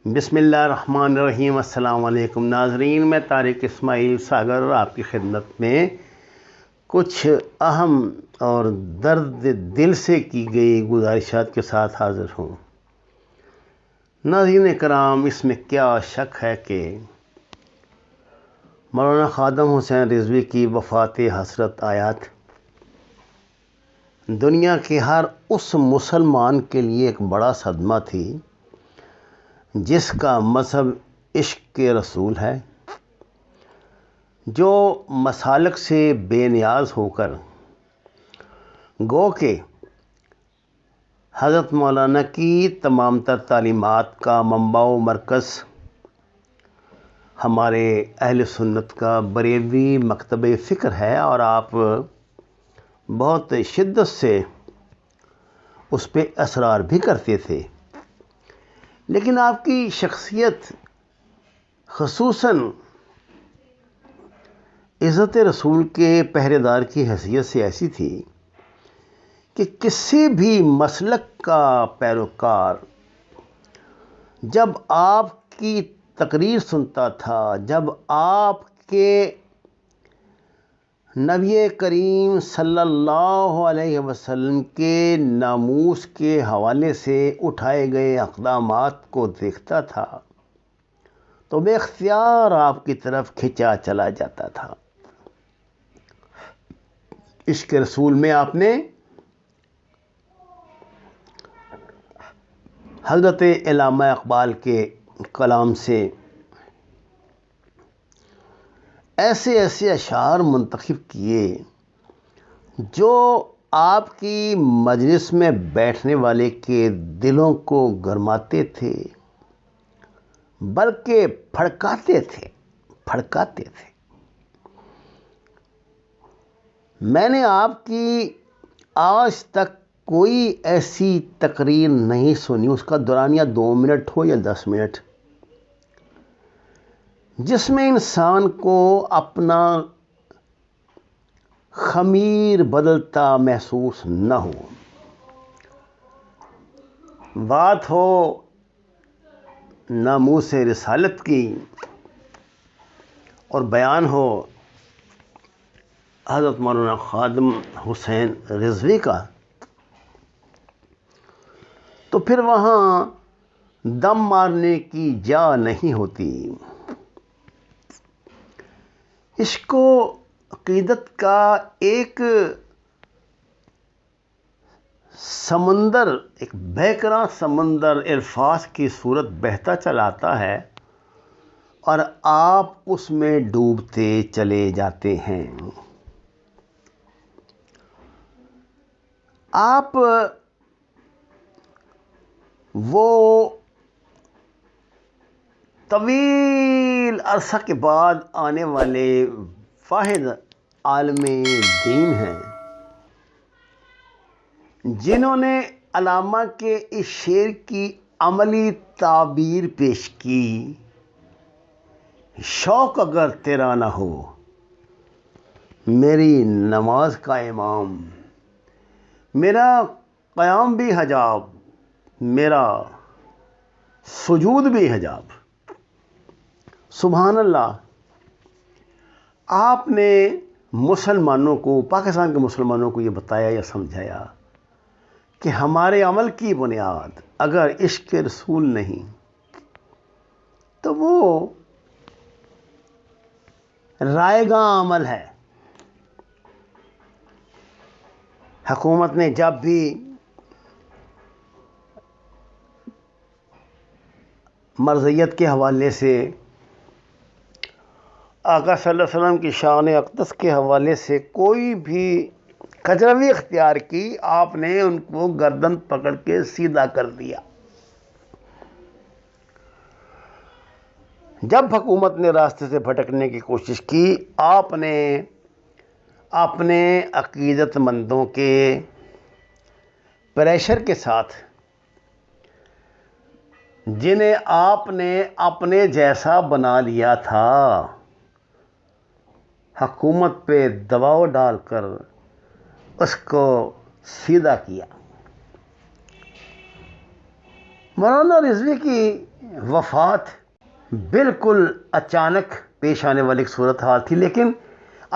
بسم اللہ الرحمن الرحیم۔ السلام علیکم ناظرین، میں طارق اسماعیل ساگر آپ کی خدمت میں کچھ اہم اور درد دل سے کی گئی گزارشات کے ساتھ حاضر ہوں۔ ناظرین کرام، اس میں کیا شک ہے کہ مولانا خادم حسین رضوی کی وفات حسرت آیات دنیا کے ہر اس مسلمان کے لیے ایک بڑا صدمہ تھی جس کا مذہب عشق رسول ہے، جو مسالک سے بے نیاز ہو کر گو کہ حضرت مولانا کی تمام تر تعلیمات کا منبع و مرکز ہمارے اہل سنت کا بریلوی مکتب فکر ہے، اور آپ بہت شدت سے اس پہ اصرار بھی کرتے تھے، لیکن آپ کی شخصیت خصوصاً عزت رسول کے پہرے دار کی حیثیت سے ایسی تھی کہ کسی بھی مسلک کا پیروکار جب آپ کی تقریر سنتا تھا، جب آپ کے نبی کریم صلی اللہ علیہ وسلم کے ناموس کے حوالے سے اٹھائے گئے اقدامات کو دیکھتا تھا تو بے اختیار آپ کی طرف کھنچا چلا جاتا تھا۔ عشق رسول میں آپ نے حضرت علامہ اقبال کے کلام سے ایسے اشعار منتخب کیے جو آپ کی مجلس میں بیٹھنے والے کے دلوں کو گرماتے تھے، بلکہ پھڑکاتے تھے۔ میں نے آپ کی آج تک کوئی ایسی تقریر نہیں سنی، اس کا دورانیہ 2 منٹ ہو یا 10 منٹ، جس میں انسان کو اپنا خمیر بدلتا محسوس نہ ہو۔ بات ہو ناموس رسالت کی اور بیان ہو حضرت مولانا خادم حسین رضوی کا، تو پھر وہاں دم مارنے کی جا نہیں ہوتی۔ عشق و عقیدت کا ایک سمندر، ایک بہکراں سمندر الفاظ کی صورت بہتا چلاتا ہے اور آپ اس میں ڈوبتے چلے جاتے ہیں۔ آپ وہ طویل عرصہ کے بعد آنے والے واحد عالم دین ہیں جنہوں نے علامہ کے اس شعر کی عملی تعبیر پیش کی: شوق اگر تیرا نہ ہو میری نماز کا امام، میرا قیام بھی حجاب، میرا سجود بھی حجاب۔ سبحان اللہ! آپ نے مسلمانوں کو، پاکستان کے مسلمانوں کو یہ بتایا یا سمجھایا کہ ہمارے عمل کی بنیاد اگر عشق رسول نہیں تو وہ رائے گاں عمل ہے۔ حکومت نے جب بھی مرضیت کے حوالے سے، آقا صلی اللہ علیہ وسلم کی شان اقدس کے حوالے سے کوئی بھی کجروی اختیار کی، آپ نے ان کو گردن پکڑ کے سیدھا کر دیا۔ جب حکومت نے راستے سے بھٹکنے کی کوشش کی، آپ نے اپنے عقیدت مندوں کے پریشر کے ساتھ، جنہیں آپ نے اپنے جیسا بنا لیا تھا، حکومت پہ دباؤ ڈال کر اس کو سیدھا کیا۔ مولانا رضوی کی وفات بالکل اچانک پیش آنے والی ایک صورتحال تھی، لیکن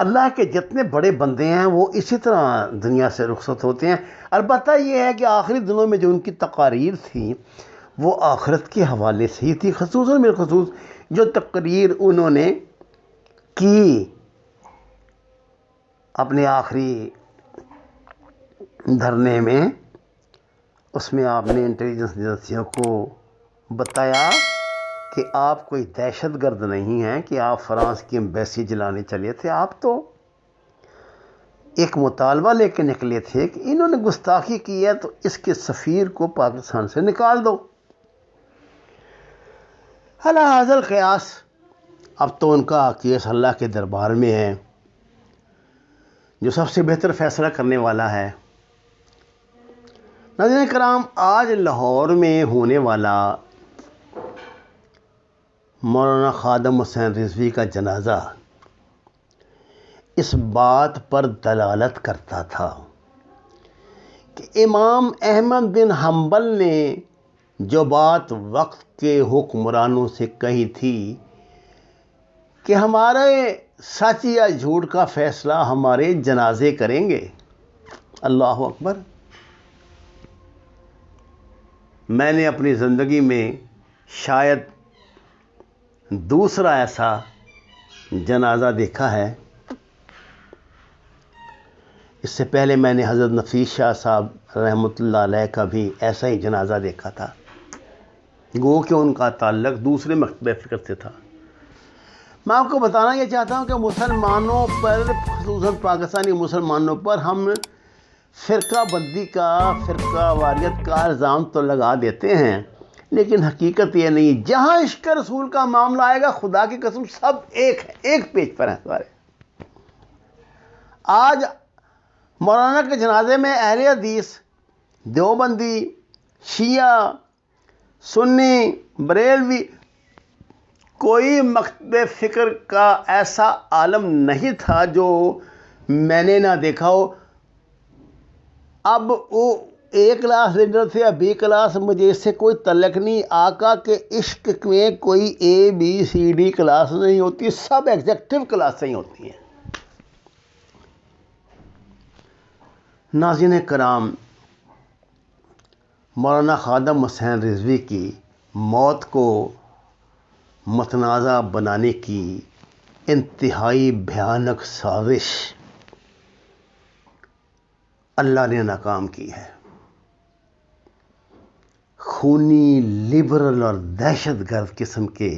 اللہ کے جتنے بڑے بندے ہیں وہ اسی طرح دنیا سے رخصت ہوتے ہیں۔ البتہ یہ ہے کہ آخری دنوں میں جو ان کی تقاریر تھی وہ آخرت کے حوالے سے ہی تھی، خصوصاً بالخصوص جو تقریر انہوں نے کی اپنے آخری دھرنے میں، اس میں آپ نے انٹیلیجنس ایجنسیوں کو بتایا کہ آپ کوئی دہشت گرد نہیں ہیں کہ آپ فرانس کی ایمبیسی جلانے چلے تھے، آپ تو ایک مطالبہ لے کے نکلے تھے کہ انہوں نے گستاخی کی ہے تو اس کے سفیر کو پاکستان سے نکال دو۔ علی ھذا القیاس اب تو ان کا کیس اللہ کے دربار میں ہے، جو سب سے بہتر فیصلہ کرنے والا ہے۔ ناظرین کرام، آج لاہور میں ہونے والا مولانا خادم حسین رضوی کا جنازہ اس بات پر دلالت کرتا تھا کہ امام احمد بن حنبل نے جو بات وقت کے حکمرانوں سے کہی تھی کہ ہمارے سچ یا جھوٹ کا فیصلہ ہمارے جنازے کریں گے، اللہ اکبر، میں نے اپنی زندگی میں شاید دوسرا ایسا جنازہ دیکھا ہے۔ اس سے پہلے میں نے حضرت نفیس شاہ صاحب رحمۃ اللہ علیہ کا بھی ایسا ہی جنازہ دیکھا تھا، گو کہ ان کا تعلق دوسرے مکتبہ فکر سے تھا۔ میں آپ کو بتانا یہ چاہتا ہوں کہ مسلمانوں پر، خصوصاً پاکستانی مسلمانوں پر ہم فرقہ بندی کا، فرقہ واریت کا الزام تو لگا دیتے ہیں، لیکن حقیقت یہ نہیں۔ جہاں عشق رسول کا معاملہ آئے گا، خدا کی قسم سب ایک ہے، ایک پیج پر ہیں سارے۔ آج مولانا کے جنازے میں اہل حدیث، دیوبندی، شیعہ، سنی، بریلوی، کوئی مکتبہ فکر کا ایسا عالم نہیں تھا جو میں نے نہ دیکھا ہو۔ اب وہ اے کلاس لیڈر تھے یا بی کلاس، مجھے اس سے کوئی تعلق نہیں۔ آقا کے عشق میں کوئی اے بی سی ڈی کلاس نہیں ہوتی، سب ایگزیکٹو کلاسیں ہی ہوتی ہیں۔ ناظرین کرام، مولانا خادم حسین رضوی کی موت کو متنازع بنانے کی انتہائی بھیانک سازش اللہ نے ناکام کی ہے۔ خونی، لبرل اور دہشت گرد قسم کے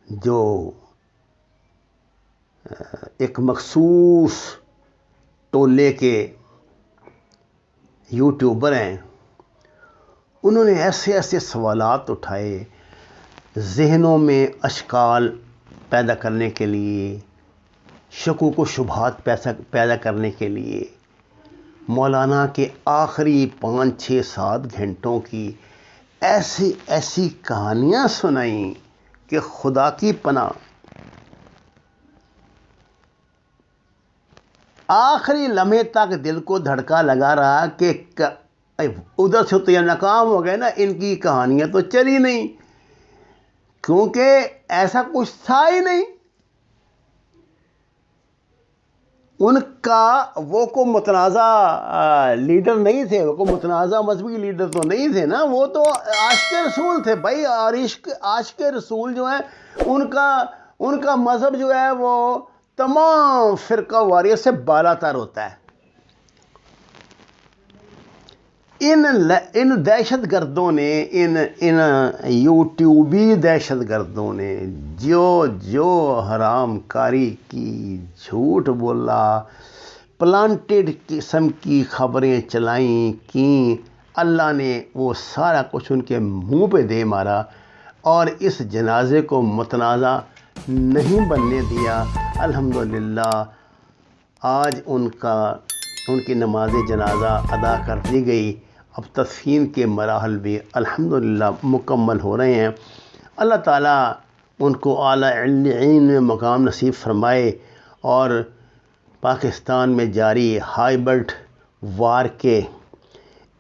جو ایک مخصوص ٹولے کے یوٹیوبر ہیں، انہوں نے ایسے ایسے سوالات اٹھائے ذہنوں میں اشکال پیدا کرنے کے لیے، شکوک و شبہات پیدا کرنے کے لیے، مولانا کے آخری 5-6-7 گھنٹوں کی ایسی ایسی کہانیاں سنائیں کہ خدا کی پناہ۔ آخری لمحے تک دل کو دھڑکا لگا رہا کہ ادھر سے تو یہ ناکام ہو گئے نا، ان کی کہانیاں تو چلی نہیں، کیونکہ ایسا کچھ تھا ہی نہیں۔ ان کا وہ کو متنازع لیڈر نہیں تھے، وہ کو متنازع مذہبی لیڈر تو نہیں تھے نا، وہ تو عاشق رسول تھے بھائی۔ اور عاشق رسول جو ہیں ان کا مذہب جو ہے وہ تمام فرقہ واریت سے بالا تر ہوتا ہے۔ ان دہشت گردوں نے، ان یوٹیوبی دہشت گردوں نے جو حرام کاری کی، جھوٹ بولا، پلانٹڈ قسم کی خبریں چلائیں کیں، اللہ نے وہ سارا کچھ ان کے منہ پہ دے مارا اور اس جنازے کو متنازع نہیں بننے دیا۔ الحمدللہ آج ان کی نماز جنازہ ادا کر دی گئی۔ اب تدفین کے مراحل بھی الحمدللہ مکمل ہو رہے ہیں۔ اللہ تعالیٰ ان کو اعلیٰ علین میں مقام نصیب فرمائے اور پاکستان میں جاری ہائبرڈ وار کے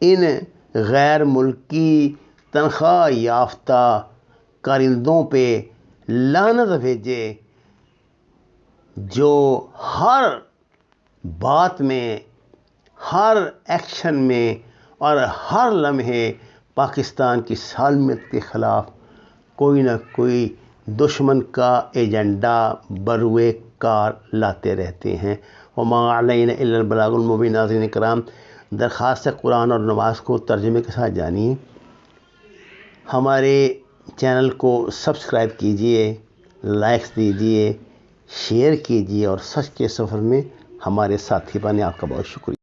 ان غیر ملکی تنخواہ یافتہ کارندوں پہ لعنت بھیجے جو ہر بات میں، ہر ایکشن میں اور ہر لمحے پاکستان کی سالمیت کے خلاف کوئی نہ کوئی دشمن کا ایجنڈا بروئے کار لاتے رہتے ہیں۔ وما علینا الا البلاغ المبین۔ ناظرین کرام، درخواست قرآن اور نماز کو ترجمے کے ساتھ جانیے، ہمارے چینل کو سبسکرائب کیجئے، لائکس دیجئے، شیئر کیجئے اور سچ کے سفر میں ہمارے ساتھی بنے۔ آپ کا بہت شکریہ۔